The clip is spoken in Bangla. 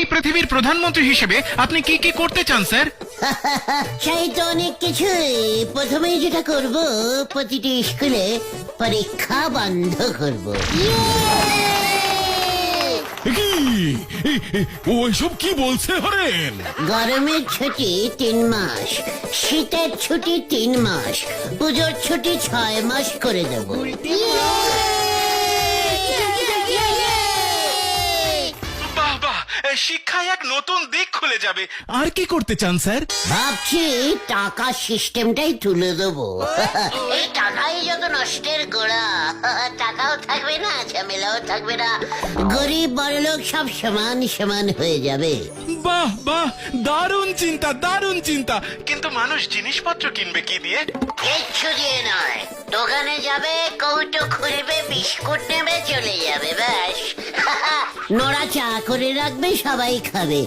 এই পৃথিবীর প্রধানমন্ত্রী হিসেবে আপনি কি কি করতে চান স্যার? সেই তো অনেক কিছুই। প্রথমেই যেটা করব, প্রতিটি স্কুলে পরীক্ষা বন্ধ করব। ওইসব কি বলছে হরেন? গরমের ছুটি 3 মাস, শীতের ছুটি 3 মাস, পুজোর ছুটি 6 মাস করে দেব। বাহ বাহ, শিক্ষায় এক নতুন দিক খুলে যাবে। আর কি করতে চান স্যার? ভাবছি টাকা সিস্টেমটাই তুলে দেবো। এই টাকাই যত নষ্টের গোড়া। টাকাও থাকবে না, ঝামেলাও থাকবে না, গরিব বড়লোক সব সমান সমান হয়ে যাবে। বাহ বাহ, দারুণ চিন্তা, দারুণ চিন্তা। কিন্তু মানুষ জিনিসপত্র কিনবে কি দিয়ে? কিচ্ছু দিয়ে নয়, দোকানে যাবে, কৌটো খুলবে, বিস্কুট নেবে, চলে যাবে, ব্যাস। নোড়া চা করে রাখবে, সবাই খাবে।